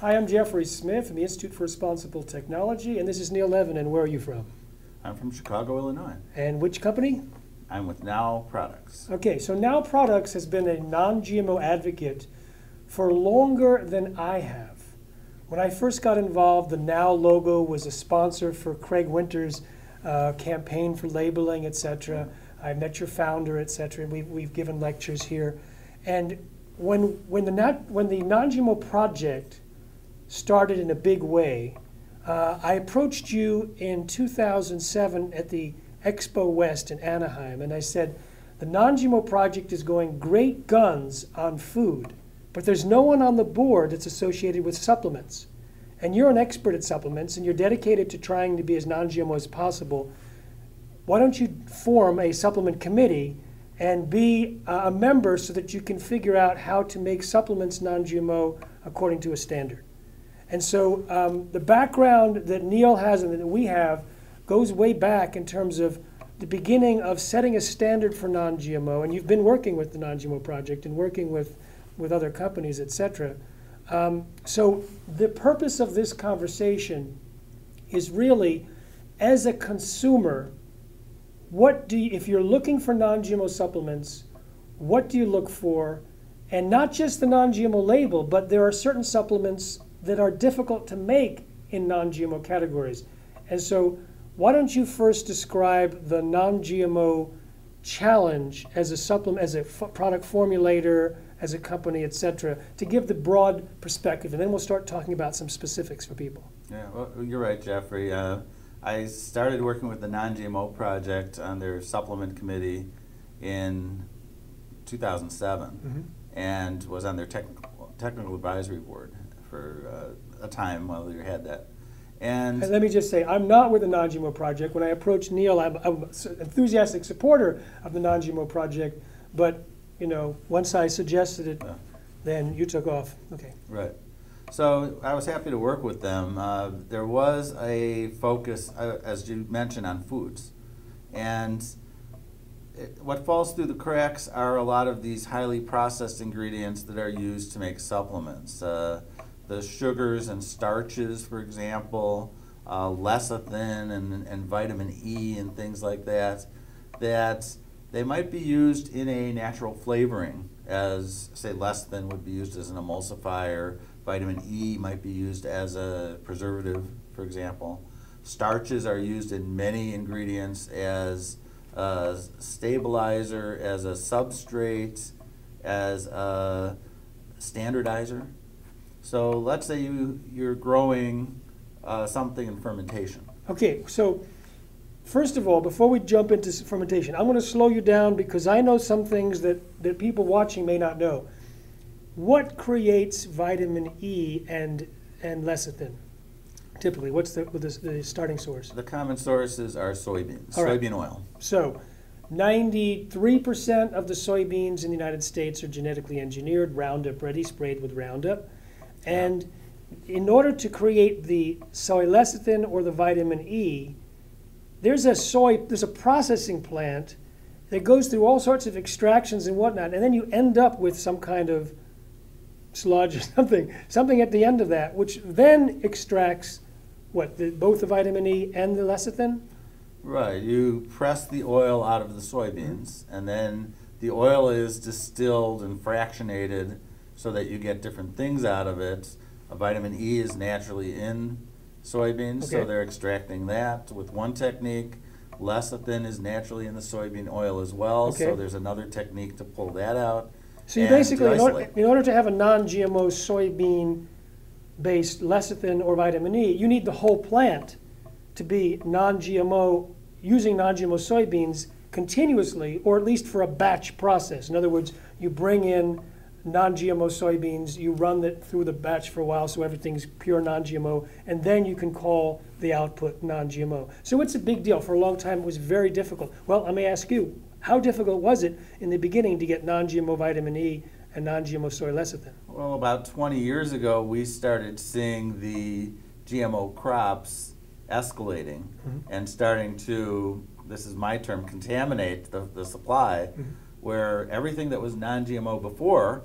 Hi, I'm Jeffrey Smith from the Institute for Responsible Technology, and this is Neil Levin, and where are you from? I'm from Chicago, Illinois. And which company? I'm with Now Products. Okay, so Now Products has been a non-GMO advocate for longer than I have. When I first got involved, the Now logo was a sponsor for Craig Winter's campaign for labeling, etc. I met your founder, etc. And we've given lectures here. And when the non-GMO project started in a big way, I approached you in 2007 at the Expo West in Anaheim, and I said, the non-GMO project is going great guns on food, but there's no one on the board that's associated with supplements. And you're an expert at supplements, and you're dedicated to trying to be as non-GMO as possible. Why don't you form a supplement committee and be a member so that you can figure out how to make supplements non-GMO according to a standard? And so the background that Neil has and that we have goes way back in terms of the beginning of setting a standard for non-GMO, and you've been working with the non-GMO project and working with other companies, etc. So the purpose of this conversation is really, as a consumer, if you're looking for non-GMO supplements, what do you look for? And not just the non-GMO label, but there are certain supplements that are difficult to make in non-GMO categories. And so why don't you first describe the non-GMO challenge as a supplement, as a product formulator, as a company, etc., to give the broad perspective, and then we'll start talking about some specifics for people. Yeah, well, you're right, Jeffrey. I started working with the non-GMO project on their supplement committee in 2007, and was on their technical advisory board for a time while we had that. And let me just say, I'm not with the non-GMO project. When I approached Neil, I'm an enthusiastic supporter of the non-GMO project, but once I suggested it, then you took off. Okay. Right. So I was happy to work with them. There was a focus, as you mentioned, on foods. And what falls through the cracks are a lot of these highly processed ingredients that are used to make supplements. The sugars and starches, for example, lecithin and vitamin E and things like that, that they might be used in a natural flavoring, as, say, lecithin would be used as an emulsifier, vitamin E might be used as a preservative, for example. Starches are used in many ingredients as a stabilizer, as a substrate, as a standardizer. So let's say you're growing something in fermentation. Okay, so first of all, before we jump into fermentation, I'm going to slow you down because I know some things that people watching may not know. What creates vitamin E and lecithin? Typically, what's the starting source? The common sources are soybeans, right. Soybean oil. So 93% of the soybeans in the United States are genetically engineered, Roundup ready, sprayed with Roundup. And in order to create the soy lecithin or the vitamin E, there's a processing plant that goes through all sorts of extractions and whatnot, and then you end up with some kind of sludge or something at the end of that, which then extracts both the vitamin E and the lecithin? Right. You press the oil out of the soybeans, and then the oil is distilled and fractionated so that you get different things out of it. Vitamin E is naturally in soybeans, so they're extracting that with one technique. Lecithin is naturally in the soybean oil as well, so there's another technique to pull that out. So you basically, in order to have a non-GMO soybean-based lecithin or vitamin E, you need the whole plant to be non-GMO, using non-GMO soybeans continuously, or at least for a batch process. In other words, you bring in non-GMO soybeans, you run it through the batch for a while so everything's pure non-GMO, and then you can call the output non-GMO. So it's a big deal. For a long time, it was very difficult. Well, let me ask you, how difficult was it in the beginning to get non-GMO vitamin E and non-GMO soy lecithin? Well, about 20 years ago, we started seeing the GMO crops escalating and starting to, this is my term, contaminate the supply, where everything that was non-GMO before,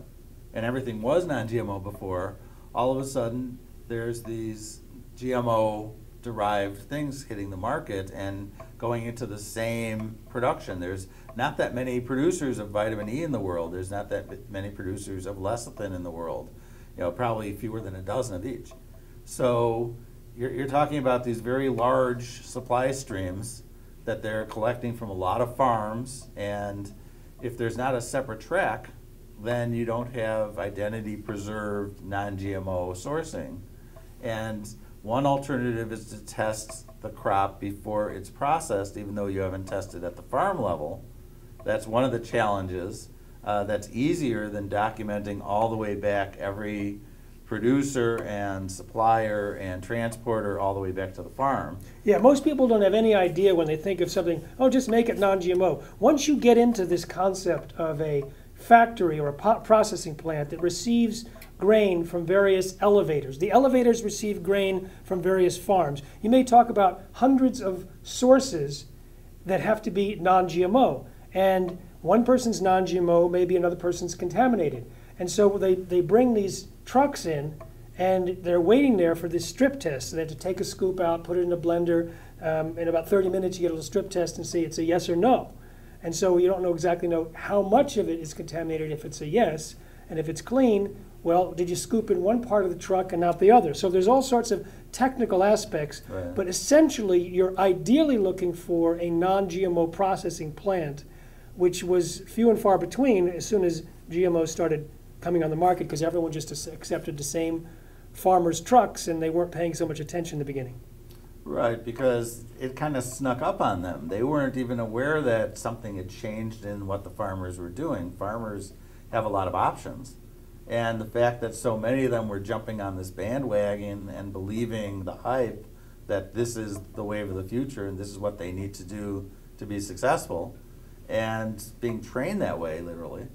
and everything was non-GMO before, all of a sudden there's these GMO derived things hitting the market and going into the same production. There's not that many producers of vitamin E in the world. There's not that many producers of lecithin in the world. You know, probably fewer than a dozen of each. So you're talking about these very large supply streams that they're collecting from a lot of farms, and if there's not a separate track, then you don't have identity preserved non-GMO sourcing. And one alternative is to test the crop before it's processed, even though you haven't tested at the farm level. That's one of the challenges. That's easier than documenting all the way back every producer and supplier and transporter all the way back to the farm. Yeah, most people don't have any idea when they think of something, oh, just make it non-GMO. Once you get into this concept of a factory or a processing plant that receives grain from various elevators. The elevators receive grain from various farms. You may talk about hundreds of sources that have to be non-GMO. And one person's non-GMO, maybe another person's contaminated. And so they bring these trucks in, and they're waiting there for this strip test. So they have to take a scoop out, put it in a blender. In about 30 minutes, you get a little strip test and see it's a yes or no. And so you don't know how much of it is contaminated if it's a yes. And if it's clean, well, did you scoop in one part of the truck and not the other? So there's all sorts of technical aspects, Right. But essentially you're ideally looking for a non-GMO processing plant, which was few and far between as soon as GMOs started coming on the market, because everyone just accepted the same farmers' trucks and they weren't paying so much attention in the beginning. Right, because it kind of snuck up on them. They weren't even aware that something had changed in what the farmers were doing. Farmers have a lot of options. And the fact that so many of them were jumping on this bandwagon and believing the hype that this is the wave of the future and this is what they need to do to be successful, and being trained that way, literally,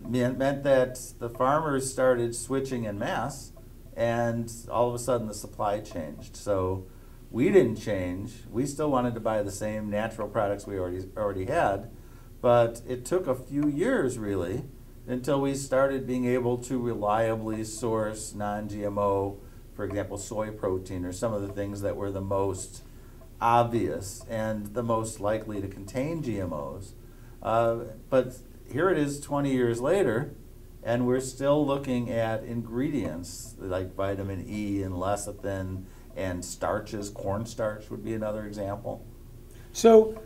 meant that the farmers started switching en masse, and all of a sudden the supply changed. So we didn't change. We still wanted to buy the same natural products we already had, but it took a few years, really, until we started being able to reliably source non-GMO, for example, soy protein, or some of the things that were the most obvious and the most likely to contain GMOs. But here it is 20 years later, and we're still looking at ingredients like vitamin E and lecithin and starches. Cornstarch would be another example. So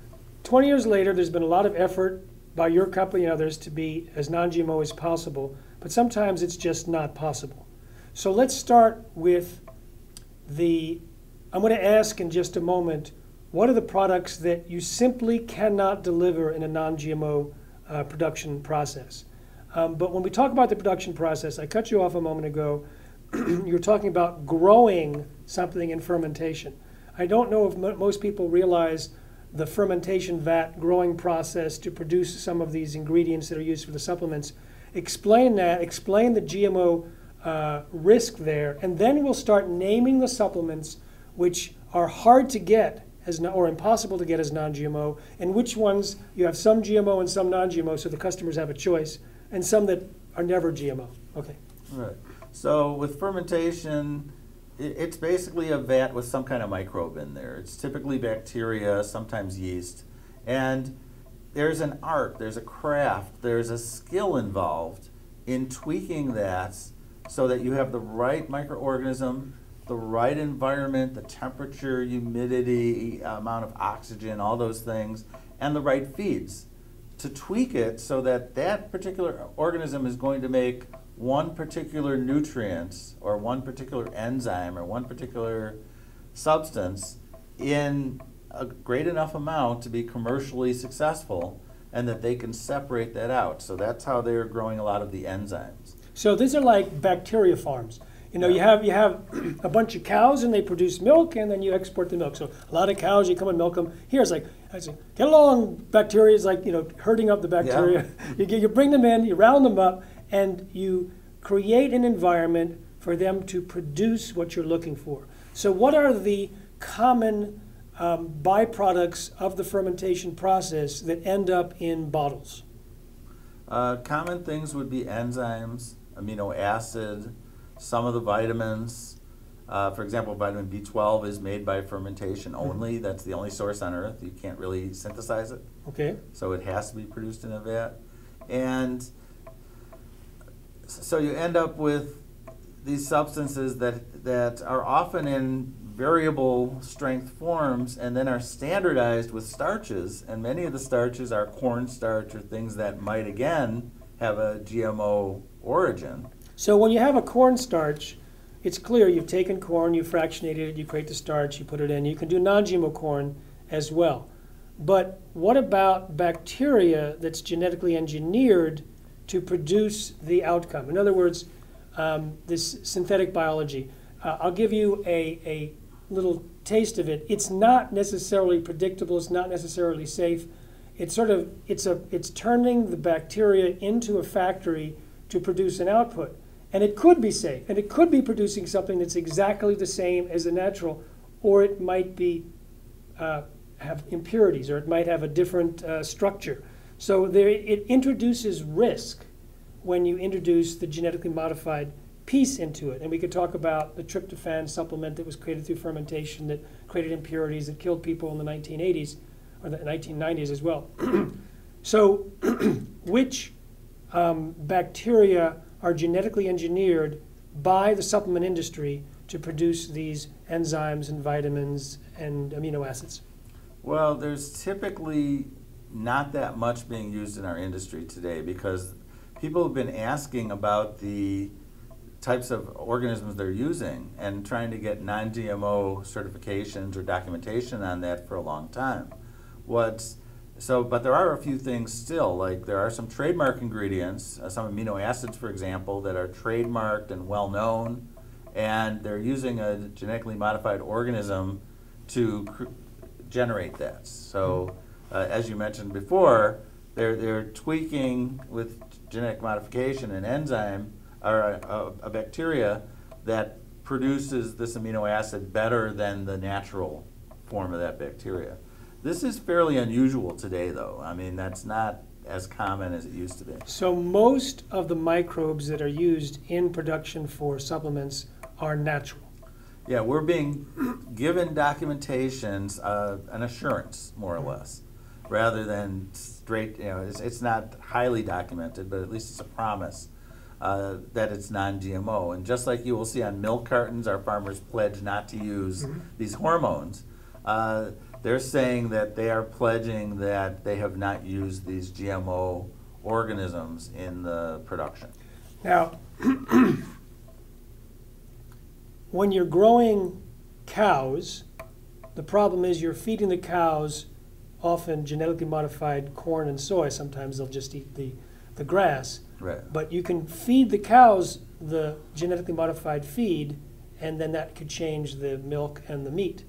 20 years later, there's been a lot of effort by your company and others to be as non-GMO as possible, but sometimes it's just not possible. So let's start with I'm going to ask in just a moment, what are the products that you simply cannot deliver in a non-GMO production process? But when we talk about the production process, I cut you off a moment ago. You're talking about growing something in fermentation. I don't know if most people realize the fermentation vat growing process to produce some of these ingredients that are used for the supplements. Explain that, explain the GMO risk there, and then we'll start naming the supplements which are hard to get or impossible to get as non-GMO, and which ones you have some GMO and some non-GMO, so the customers have a choice, and some that are never GMO. Okay. Right. So with fermentation, it's basically a vat with some kind of microbe in there. It's typically bacteria, sometimes yeast. And there's an art, there's a craft, there's a skill involved in tweaking that so that you have the right microorganism, the right environment, the temperature, humidity, amount of oxygen, all those things, and the right feeds to tweak it so that that particular organism is going to make one particular nutrient or one particular enzyme or one particular substance in a great enough amount to be commercially successful, and that they can separate that out. So that's how they're growing a lot of the enzymes. So these are like bacteria farms. You know, you have a bunch of cows and they produce milk, and then you export the milk. So a lot of cows, you come and milk them. Here's like, I say, get along, bacteria is like, herding up the bacteria. Yeah. You bring them in, you round them up, and you create an environment for them to produce what you're looking for. So what are the common byproducts of the fermentation process that end up in bottles? Common things would be enzymes, amino acid, some of the vitamins, For example, vitamin B12 is made by fermentation only. That's the only source on Earth. You can't really synthesize it. Okay. So it has to be produced in a vat. And so you end up with these substances that are often in variable strength forms and then are standardized with starches. And many of the starches are cornstarch or things that might, again, have a GMO origin. So when you have a cornstarch, it's clear you've taken corn, you fractionated it, you create the starch, you put it in. You can do non-GMO corn as well. But what about bacteria that's genetically engineered to produce the outcome? In other words, this synthetic biology. I'll give you a little taste of it. It's not necessarily predictable. It's not necessarily safe. It's turning the bacteria into a factory to produce an output. And it could be safe, and it could be producing something that's exactly the same as the natural, or it might be have impurities, or it might have a different structure. So it introduces risk when you introduce the genetically modified piece into it. And we could talk about the tryptophan supplement that was created through fermentation that created impurities that killed people in the 1980s, or the 1990s as well. So which bacteria are genetically engineered by the supplement industry to produce these enzymes and vitamins and amino acids? Well, there's typically not that much being used in our industry today because people have been asking about the types of organisms they're using and trying to get non-GMO certifications or documentation on that for a long time. But there are a few things still, like there are some trademark ingredients, some amino acids, for example, that are trademarked and well-known, and they're using a genetically modified organism to generate that. So, as you mentioned before, they're tweaking with genetic modification an enzyme or a bacteria that produces this amino acid better than the natural form of that bacteria. This is fairly unusual today, though. I mean, that's not as common as it used to be. So most of the microbes that are used in production for supplements are natural. Yeah, we're being given documentations, an assurance, more or less, rather than straight, it's not highly documented, but at least it's a promise that it's non-GMO. And just like you will see on milk cartons, our farmers pledge not to use these hormones. They're saying that they are pledging that they have not used these GMO organisms in the production. Now, when you're growing cows, the problem is you're feeding the cows often genetically modified corn and soy. Sometimes they'll just eat the grass. Right. But you can feed the cows the genetically modified feed, and then that could change the milk and the meat.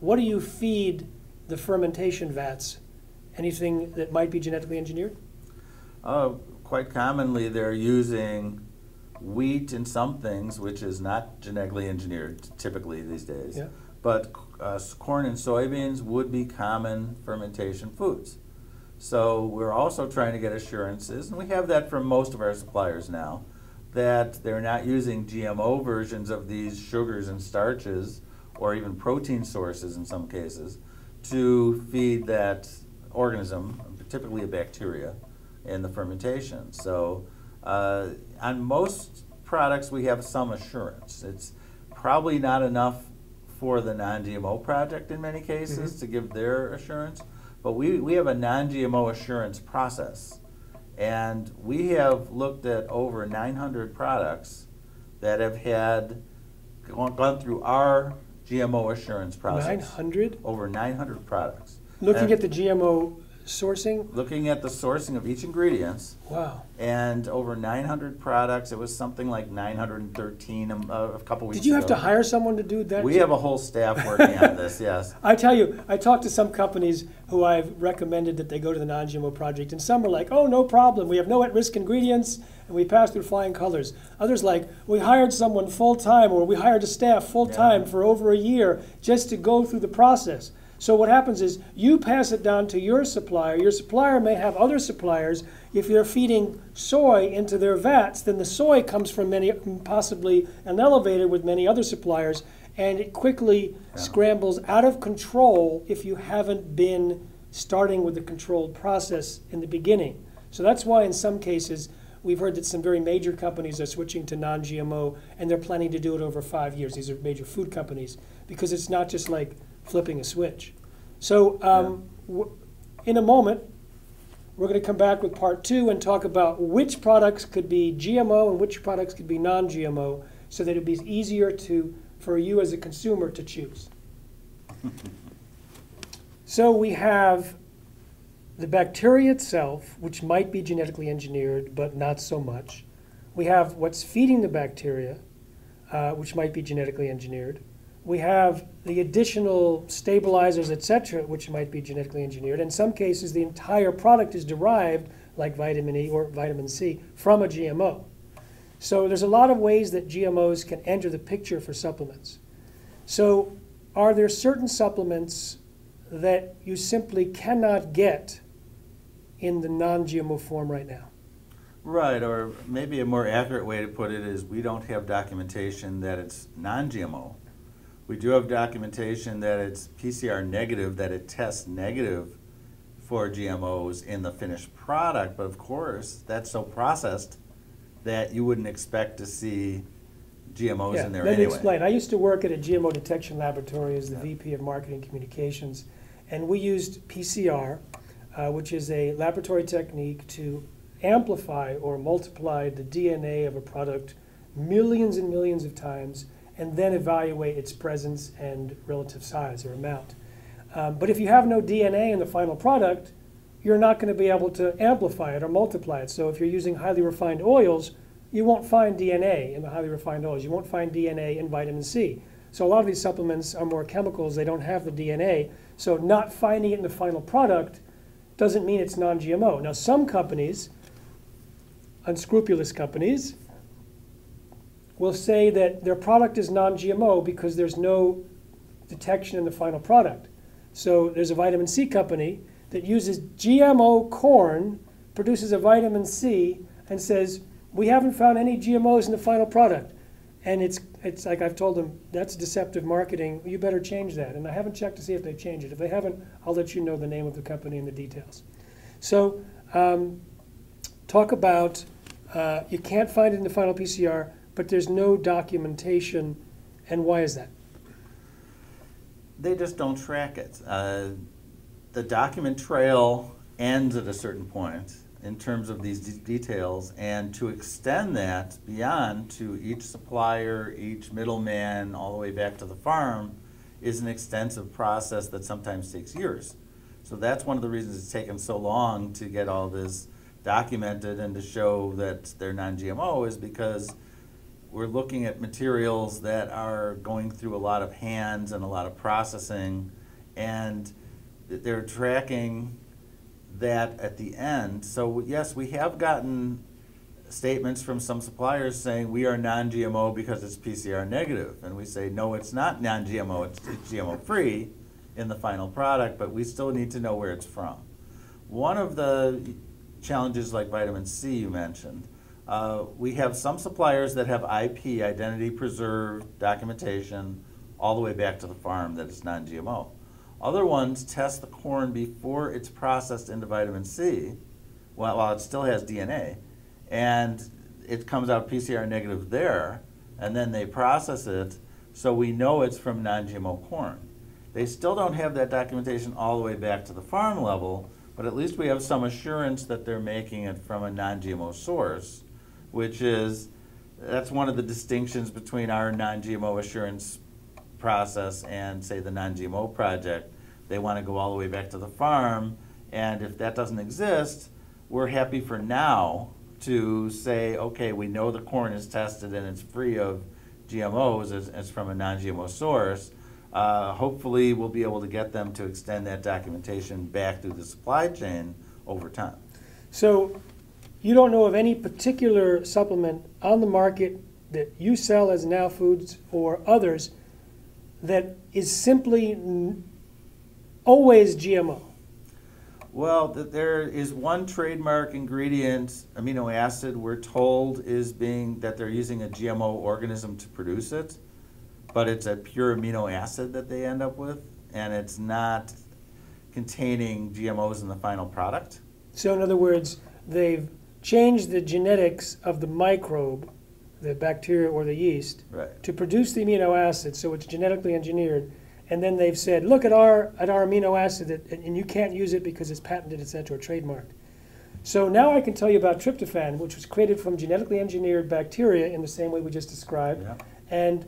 What do you feed the fermentation vats? Anything that might be genetically engineered? Quite commonly, they're using wheat in some things, which is not genetically engineered typically these days. Yeah. But corn and soybeans would be common fermentation foods. So we're also trying to get assurances, and we have that from most of our suppliers now, that they're not using GMO versions of these sugars and starches or even protein sources in some cases, to feed that organism, typically a bacteria, in the fermentation. So on most products we have some assurance. It's probably not enough for the non-GMO project in many cases to give their assurance, but we have a non-GMO assurance process. And we have looked at over 900 products that have gone through our GMO assurance process. 900? Over 900 products. Looking at the GMO sourcing? Looking at the sourcing of each ingredient. Wow. And over 900 products. It was something like 913 a couple weeks ago. Did you have to hire someone to do that? We have a whole staff working on this, yes. I tell you, I talked to some companies who I've recommended that they go to the non-GMO project, and some are like, oh, no problem. We have no at-risk ingredients, and we pass through flying colors. Others like, we hired someone full-time, or we hired a staff full-time for over a year just to go through the process. So what happens is you pass it down to your supplier. Your supplier may have other suppliers. If you're feeding soy into their vats, then the soy comes from many, possibly an elevator with many other suppliers, and it quickly scrambles out of control if you haven't been starting with the controlled process in the beginning. So that's why in some cases we've heard that some very major companies are switching to non-GMO, and they're planning to do it over 5 years. These are major food companies, because it's not just like flipping a switch. So in a moment, we're going to come back with part 2 and talk about which products could be GMO and which products could be non-GMO, so that it'd be easier for you as a consumer to choose. So we have the bacteria itself, which might be genetically engineered, but not so much. We have what's feeding the bacteria, which might be genetically engineered. We have the additional stabilizers, etc., which might be genetically engineered. In some cases, the entire product is derived, like vitamin E or vitamin C, from a GMO. So there's a lot of ways that GMOs can enter the picture for supplements. So are there certain supplements that you simply cannot get in the non-GMO form right now? Right, or maybe a more accurate way to put it is we don't have documentation that it's non-GMO. We do have documentation that it's PCR negative, that it tests negative for GMOs in the finished product, but of course that's so processed that you wouldn't expect to see GMOs in there let anyway. me explain. I used to work at a GMO detection laboratory as the VP of Marketing Communications, and we used PCR, which is a laboratory technique to amplify or multiply the DNA of a product millions and millions of times, and then evaluate its presence and relative size or amount. But if you have no DNA in the final product, you're not going to be able to amplify it or multiply it. So if you're using highly refined oils, you won't find DNA in the highly refined oils. You won't find DNA in vitamin C. So a lot of these supplements are more chemicals. They don't have the DNA. So not finding it in the final product doesn't mean it's non-GMO. Now some companies, unscrupulous companies, will say that their product is non-GMO because there's no detection in the final product. So there's a vitamin C company that uses GMO corn, produces a vitamin C, and says, we haven't found any GMOs in the final product. And it's like I've told them, that's deceptive marketing. You better change that. And I haven't checked to see if they've changed it. If they haven't, I'll let you know the name of the company and the details. So talk about, you can't find it in the final PCR, but there's no documentation. And why is that? They just don't track it. The document trail ends at a certain point in terms of these details, and to extend that beyond to each supplier, each middleman, all the way back to the farm is an extensive process that sometimes takes years. So that's one of the reasons it's taken so long to get all this documented and to show that they're non-GMO, is because we're looking at materials that are going through a lot of hands and a lot of processing, and they're tracking that at the end. So yes, we have gotten statements from some suppliers saying we are non-GMO because it's PCR negative, and we say no, it's not non-GMO, it's GMO free in the final product, but we still need to know where it's from. One of the challenges, like vitamin C you mentioned, we have some suppliers that have IP, identity preserved documentation, all the way back to the farm that it's non-GMO. Other ones test the corn before it's processed into vitamin C, while it still has DNA, and it comes out PCR negative there, and then they process it, so we know it's from non-GMO corn. They still don't have that documentation all the way back to the farm level, but at least we have some assurance that they're making it from a non-GMO source, which is, that's one of the distinctions between our non-GMO assurance process and, say, the non-GMO project. They want to go all the way back to the farm, and if that doesn't exist, we're happy for now to say, okay, we know the corn is tested and it's free of GMOs, it's from a non-GMO source. Hopefully we'll be able to get them to extend that documentation back through the supply chain over time. So you don't know of any particular supplement on the market that you sell as Now Foods or others that is simply always GMO? Well, there is one trademark ingredient, amino acid, we're told that they're using a GMO organism to produce it, but it's a pure amino acid that they end up with, and it's not containing GMOs in the final product. So in other words, they've changed the genetics of the microbe, the bacteria or the yeast, Right. to produce the amino acid, so it's genetically engineered. And then they've said, look at our amino acid, and you can't use it because it's patented, etc., or trademarked. So now I can tell you about tryptophan, which was created from genetically engineered bacteria in the same way we just described. Yeah. And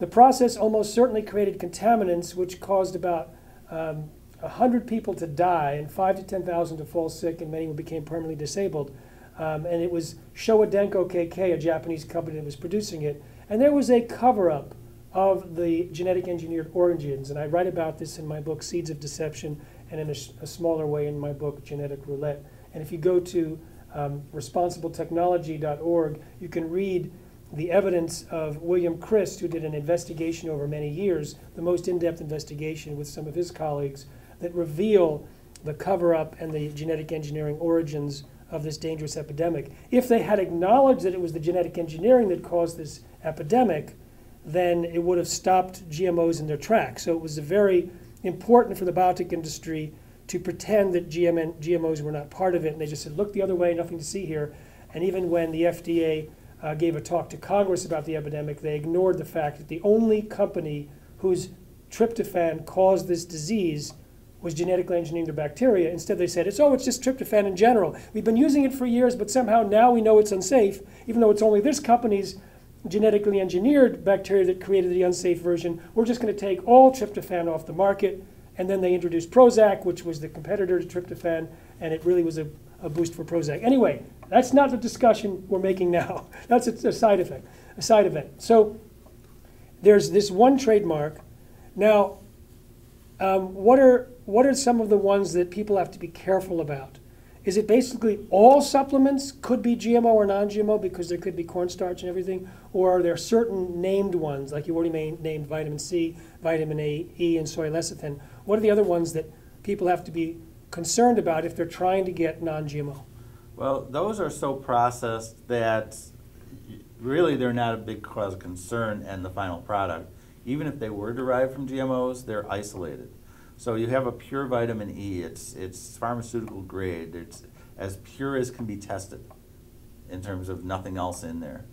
the process almost certainly created contaminants, which caused about 100 people to die and 5,000 to 10,000 to fall sick, and many became permanently disabled. And it was Showa Denko KK, a Japanese company that was producing it. And there was a cover-up of the genetic engineered origins. And I write about this in my book, Seeds of Deception, and in a smaller way in my book, Genetic Roulette. And if you go to responsibletechnology.org, you can read the evidence of William Christ, who did an investigation over many years, the most in-depth investigation with some of his colleagues, that reveal the cover-up and the genetic engineering origins of this dangerous epidemic. If they had acknowledged that it was the genetic engineering that caused this epidemic, then it would have stopped GMOs in their tracks. So it was very important for the biotech industry to pretend that GMOs were not part of it, and they just said, look the other way, nothing to see here. And even when the FDA gave a talk to Congress about the epidemic, they ignored the fact that the only company whose tryptophan caused this disease was genetically engineering the bacteria. Instead, they said, it's just tryptophan in general. We've been using it for years, but somehow now we know it's unsafe, even though it's only this company's genetically engineered bacteria that created the unsafe version. We're just going to take all tryptophan off the market. And then they introduced Prozac, which was the competitor to tryptophan, and it really was a boost for Prozac. Anyway, that's not the discussion we're making now. That's a side effect, a side event. So there's this one trademark. Now, what are some of the ones that people have to be careful about? Is it basically all supplements could be GMO or non-GMO because there could be cornstarch and everything? Or are there certain named ones, like you already named vitamin C, vitamin A, E, and soy lecithin? What are the other ones that people have to be concerned about if they're trying to get non-GMO? Well, those are so processed that really they're not a big cause of concern in the final product. Even if they were derived from GMOs, they're isolated. So you have a pure vitamin E. It's pharmaceutical grade. It's as pure as can be tested in terms of nothing else in there.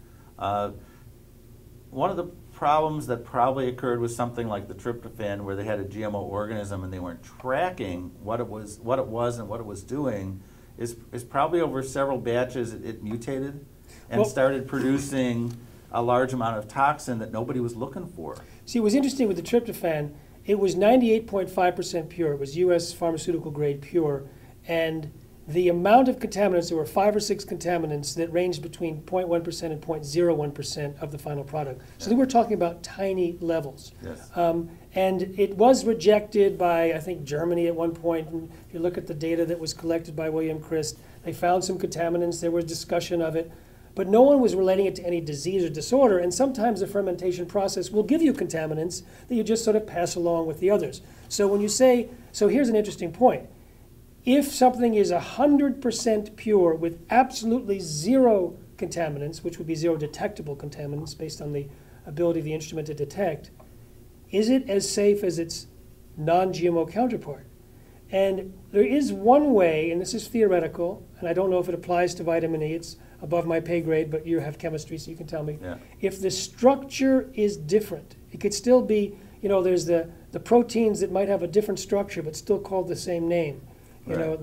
One of the problems that probably occurred with something like the tryptophan, where they had a GMO organism and they weren't tracking what it was and what it was doing, is probably over several batches it mutated and started producing a large amount of toxin that nobody was looking for. See, it was interesting with the tryptophan. It was 98.5% pure. It was U.S. pharmaceutical grade pure. And the amount of contaminants, there were 5 or 6 contaminants that ranged between 0.1% and 0.01% of the final product. So we're talking about tiny levels. Yes. And it was rejected by, I think, Germany at one point. And if you look at the data that was collected by William Christ, they found some contaminants. There was discussion of it. But no one was relating it to any disease or disorder. And sometimes the fermentation process will give you contaminants that you just sort of pass along with the others. So when you say, so here's an interesting point. If something is 100% pure with absolutely zero contaminants, which would be zero detectable contaminants based on the ability of the instrument to detect, is it as safe as its non-GMO counterpart? And there is one way, and this is theoretical, and I don't know if it applies to vitamin E. It's above my pay grade, but you have chemistry, so you can tell me. Yeah. If the structure is different, it could still be, there's the proteins that might have a different structure but still called the same name. Right.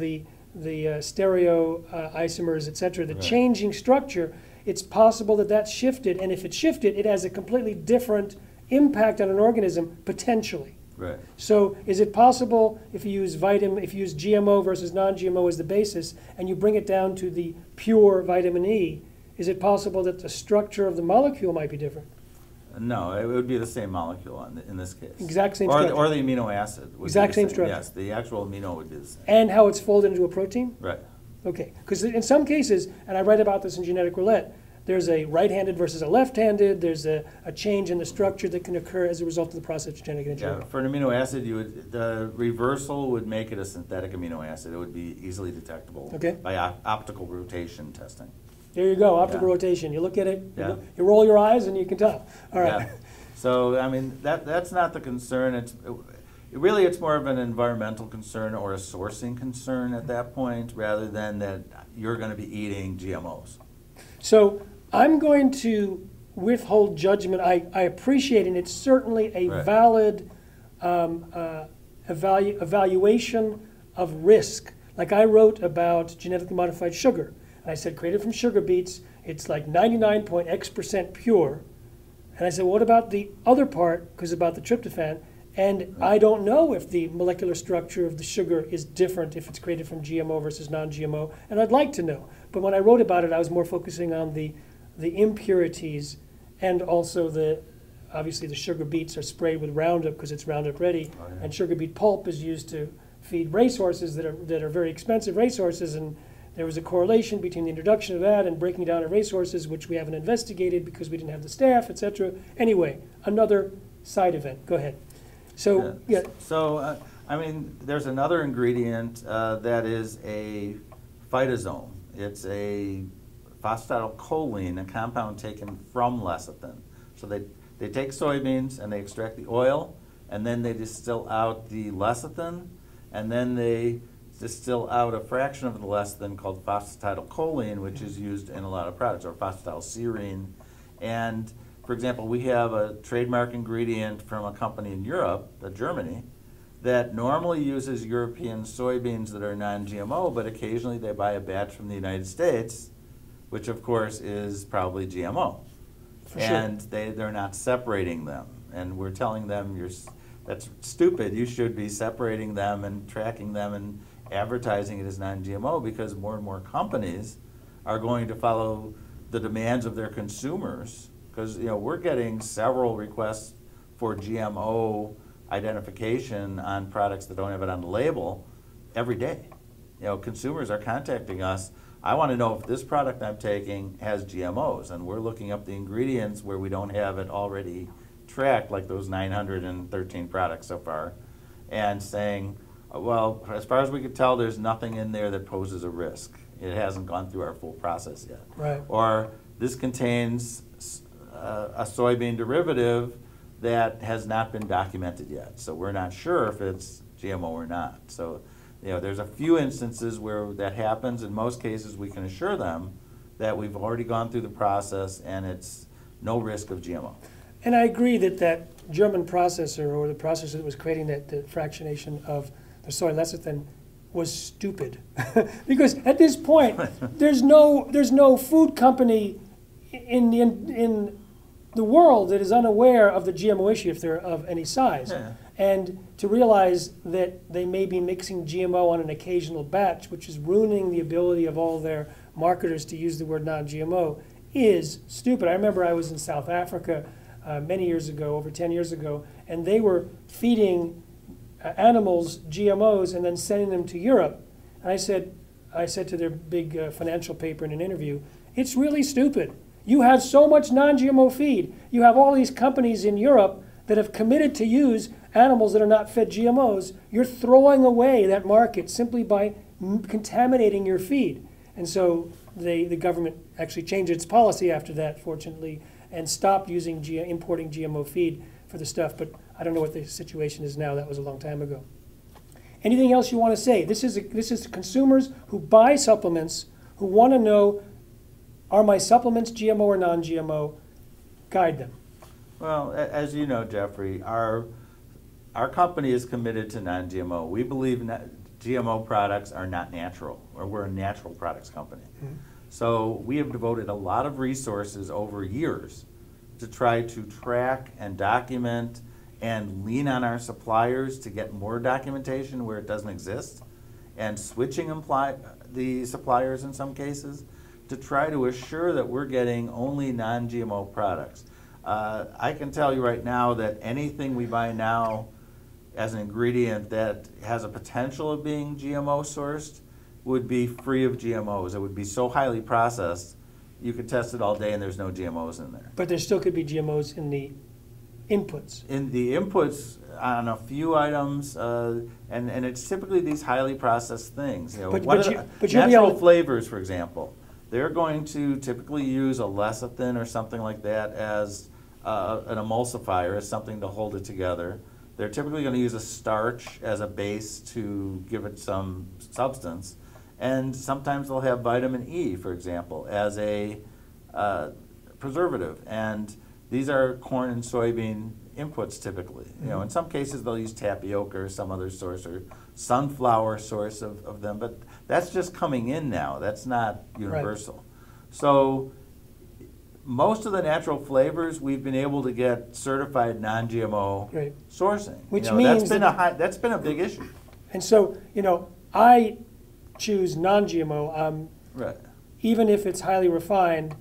The stereo isomers, et cetera, the Right. changing structure, it's possible that that's shifted, and if it's shifted, it has a completely different impact on an organism, potentially. Right. So is it possible if you use GMO versus non-GMO as the basis, and you bring it down to the pure vitamin E, is it possible that the structure of the molecule might be different? No, it would be the same molecule in this case. Exact same or structure. Or the amino acid. Would Exact be the same structure. Yes, the actual amino would be the same. And how it's folded into a protein? Right. Okay, because in some cases, and I write about this in Genetic Roulette, there's a right-handed versus a left-handed. There's a change in the structure that can occur as a result of the process of genetic engineering. Yeah, for an amino acid, the reversal would make it a synthetic amino acid. It would be easily detectable by optical rotation testing. There you go, optical rotation. You look at it, you roll your eyes, and you can tell. All right. Yeah. So, I mean, that's not the concern. Really, it's more of an environmental concern or a sourcing concern at that point, rather than that you're going to be eating GMOs. So I'm going to withhold judgment. I appreciate it, and it's certainly a valid evaluation of risk. Like I wrote about genetically modified sugar, and I said created from sugar beets, it's like 99.x% pure. And I said, what about the other part, because about the tryptophan, and I don't know if the molecular structure of the sugar is different if it's created from GMO versus non-GMO, and I'd like to know. But when I wrote about it, I was more focusing on the impurities, and also obviously the sugar beets are sprayed with Roundup because it's Roundup ready, and sugar beet pulp is used to feed racehorses that are very expensive racehorses, and there was a correlation between the introduction of that and breaking down of racehorses, which we haven't investigated because we didn't have the staff, etc. Anyway, another side event. Go ahead. So, So, I mean, there's another ingredient that is a phytosome. It's a phosphatidylcholine, a compound taken from lecithin. So they take soybeans and they extract the oil, and then they distill out the lecithin, and then they distill out a fraction of the lecithin called phosphatidylcholine, which is used in a lot of products, or phosphatidylserine. And for example, we have a trademark ingredient from a company in Europe, Germany, that normally uses European soybeans that are non-GMO, but occasionally they buy a batch from the United States, which of course is probably GMO. And they're not separating them. And we're telling them, that's stupid. You should be separating them and tracking them and advertising it as non-GMO, because more and more companies are going to follow the demands of their consumers. Because we're getting several requests for GMO identification on products that don't have it on the label every day. Consumers are contacting us. I want to know if this product I'm taking has GMOs, and we're looking up the ingredients where we don't have it already tracked, like those 913 products so far, and saying, well, as far as we could tell, there's nothing in there that poses a risk. It hasn't gone through our full process yet. Right. Or this contains a soybean derivative that has not been documented yet, so we're not sure if it's GMO or not. So, there's a few instances where that happens. In most cases, we can assure them that we've already gone through the process and it's no risk of GMO. And I agree that German processor, or the processor that was creating the fractionation of the soy lecithin, was stupid. Because at this point, there's no food company in the world that is unaware of the GMO issue, if they're of any size. Yeah. And to realize that they may be mixing GMO on an occasional batch, which is ruining the ability of all their marketers to use the word non-GMO, is stupid. I remember I was in South Africa many years ago, over 10 years ago, and they were feeding animals GMOs and then sending them to Europe. And I said to their big financial paper in an interview, it's really stupid. You have so much non-GMO feed. You have all these companies in Europe that have committed to use animals that are not fed GMOs. You're throwing away that market simply by contaminating your feed. And so the government actually changed its policy after that, fortunately, and stopped using importing GMO feed for the stuff. But I don't know what the situation is now. That was a long time ago. Anything else you want to say? This is consumers who buy supplements who want to know, are my supplements GMO or non-GMO? Guide them. Well, as you know, Jeffrey, our company is committed to non-GMO. We believe GMO products are not natural, or we're a natural products company. Mm-hmm. So we have devoted a lot of resources over years to try to track and document and lean on our suppliers to get more documentation where it doesn't exist, and switching the suppliers in some cases to try to assure that we're getting only non-GMO products. I can tell you right now that anything we buy now as an ingredient that has a potential of being GMO sourced would be free of GMOs. It would be so highly processed you could test it all day and there's no GMOs in there. But there still could be GMOs in the inputs. In the inputs on a few items, and it's typically these highly processed things. You know, natural flavors, for example, they're going to typically use a lecithin or something like that as an emulsifier, as something to hold it together. They're typically going to use a starch as a base to give it some substance. And sometimes they'll have vitamin E, for example, as a preservative. And these are corn and soybean inputs typically. You know, in some cases they'll use tapioca or some other source, or sunflower source of them, but that's just coming in now. That's not universal. Right. So most of the natural flavors we've been able to get certified non-GMO sourcing. Which means that's been a big issue. And so, you know, I choose non-GMO. Right. Even if it's highly refined,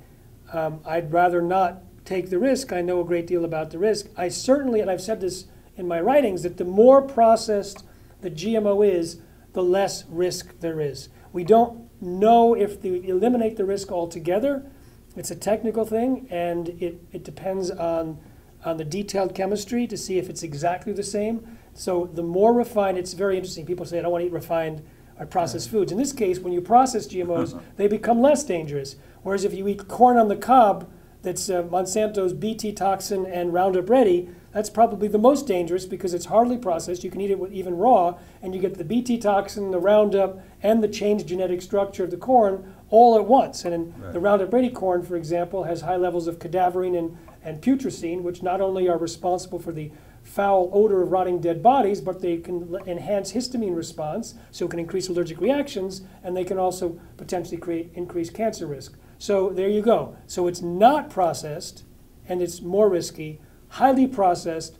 I'd rather not take the risk. I know a great deal about the risk. I certainly, and I've said this in my writings, that the more processed the GMO is, the less risk there is. We don't know if they eliminate the risk altogether. It's a technical thing, and it depends on the detailed chemistry to see if it's exactly the same. So the more refined, it's very interesting. People say, I don't want to eat refined or processed foods. In this case, when you process GMOs, they become less dangerous. Whereas if you eat corn on the cob, that's Monsanto's Bt toxin and Roundup Ready, that's probably the most dangerous because it's hardly processed. You can eat it even raw, and you get the Bt toxin, the Roundup, and the changed genetic structure of the corn all at once. And the Roundup Ready corn, for example, has high levels of cadaverine and putrescine, which not only are responsible for the foul odor of rotting dead bodies, but they can enhance histamine response, so it can increase allergic reactions, and they can also potentially create increased cancer risk. So there you go. So it's not processed, and it's more risky. Highly processed,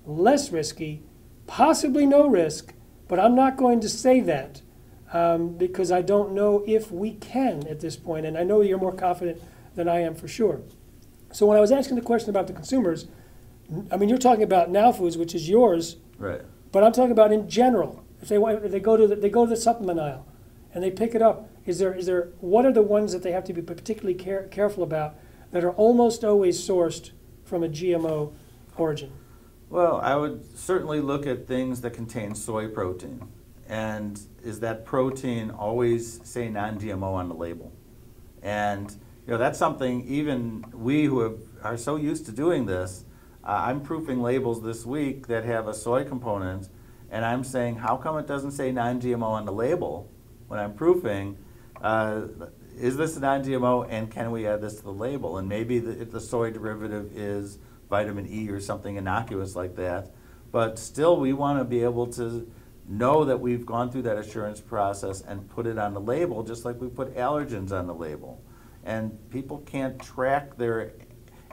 less risky, possibly no risk, but I'm not going to say that because I don't know if we can at this point, and I know you're more confident than I am for sure. So when I was asking the question about the consumers, I mean, you're talking about Now Foods, which is yours, right? But I'm talking about in general. If they go to the supplement aisle and they pick it up, what are the ones that they have to be particularly careful about that are almost always sourced from a GMO origin? Well, I would certainly look at things that contain soy protein. And is that protein always say non-GMO on the label? And you know, that's something even we who are so used to doing this, I'm proofing labels this week that have a soy component, and I'm saying, how come it doesn't say non-GMO on the label when I'm proofing? Is this a non-GMO, and can we add this to the label? And maybe the soy derivative is vitamin E or something innocuous like that. But still, we want to be able to know that we've gone through that assurance process and put it on the label, just like we put allergens on the label. And people can't track their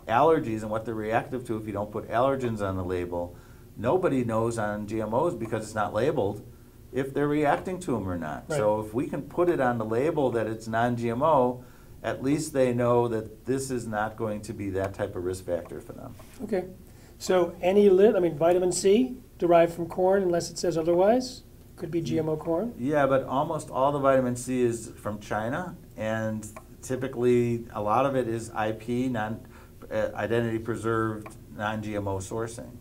allergies and what they're reactive to if you don't put allergens on the label. Nobody knows on GMOs, because it's not labeled, if they're reacting to them or not. Right. So if we can put it on the label that it's non-GMO, at least they know that this is not going to be that type of risk factor for them. Okay. So vitamin C derived from corn, unless it says otherwise, could be GMO corn. Yeah, but almost all the vitamin C is from China, and typically a lot of it is IP, identity preserved, non-GMO sourcing.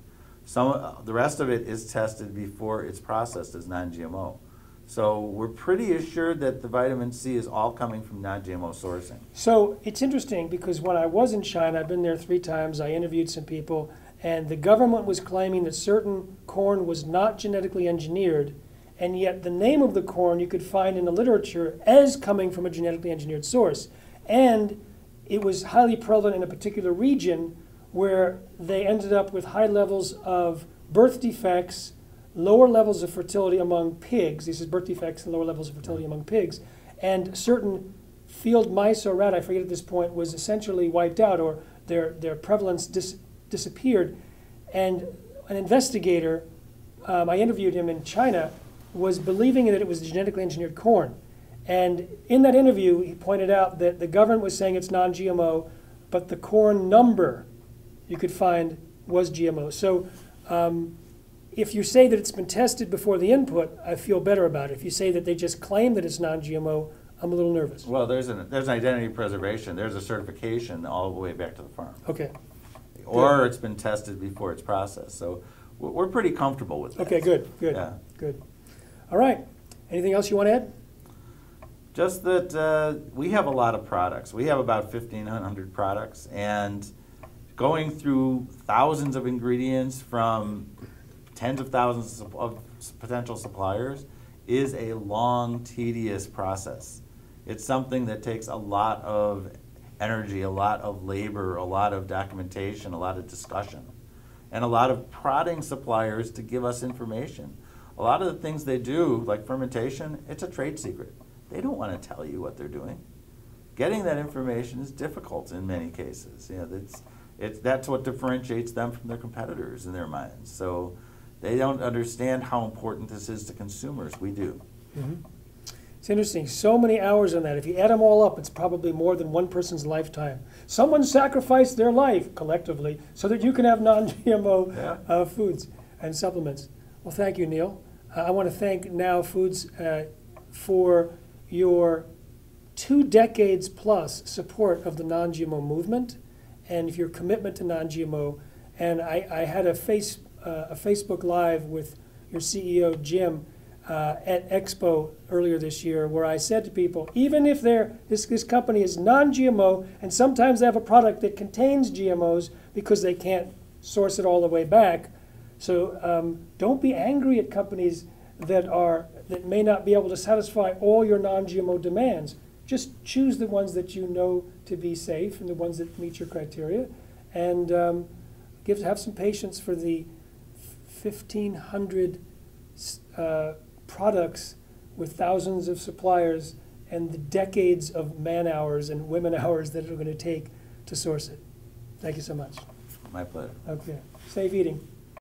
The rest of it is tested before it's processed as non-GMO. So we're pretty assured that the vitamin C is all coming from non-GMO sourcing. So it's interesting because when I was in China, I've been there 3 times, I interviewed some people, and the government was claiming that certain corn was not genetically engineered, and yet the name of the corn you could find in the literature as coming from a genetically engineered source. And it was highly prevalent in a particular region where they ended up with high levels of birth defects, lower levels of fertility among pigs. This is birth defects and lower levels of fertility among pigs. And certain field mice or rat, I forget at this point, was essentially wiped out, or their prevalence disappeared. And an investigator, I interviewed him in China, was believing that it was genetically engineered corn. And in that interview, he pointed out that the government was saying it's non-GMO, but the corn number you could find was GMO. So if you say that it's been tested before the input, I feel better about it. If you say that they just claim that it's non-GMO, I'm a little nervous. Well, there's an identity preservation. There's a certification all the way back to the farm. Okay. Or Good. it's been tested before it's processed. So we're pretty comfortable with that. Okay, good, good, Yeah. good. All right. Anything else you want to add? Just that we have a lot of products. We have about 1,500 products, and going through thousands of ingredients from tens of thousands of potential suppliers is a long, tedious process. It's something that takes a lot of energy, a lot of labor, a lot of documentation, a lot of discussion, and a lot of prodding suppliers to give us information. A lot of the things they do, like fermentation, it's a trade secret. They don't want to tell you what they're doing. Getting that information is difficult in many cases. You know, that's what differentiates them from their competitors in their minds. So they don't understand how important this is to consumers. We do. Mm-hmm. It's interesting. So many hours on that. If you add them all up, it's probably more than one person's lifetime. Someone sacrificed their life collectively so that you can have non-GMO foods and supplements. Well, thank you, Neil. I want to thank Now Foods for your 2 decades plus support of the non-GMO movement and your commitment to non-GMO. And I had a Facebook Live with your CEO, Jim, at Expo earlier this year, where I said to people, even if this company is non-GMO, and sometimes they have a product that contains GMOs because they can't source it all the way back, so don't be angry at companies that may not be able to satisfy all your non-GMO demands. Just choose the ones that you know to be safe and the ones that meet your criteria, and have some patience for the 1,500 products with thousands of suppliers and the decades of man hours and women hours that are going to take to source it. Thank you so much. My pleasure. Okay. Safe eating.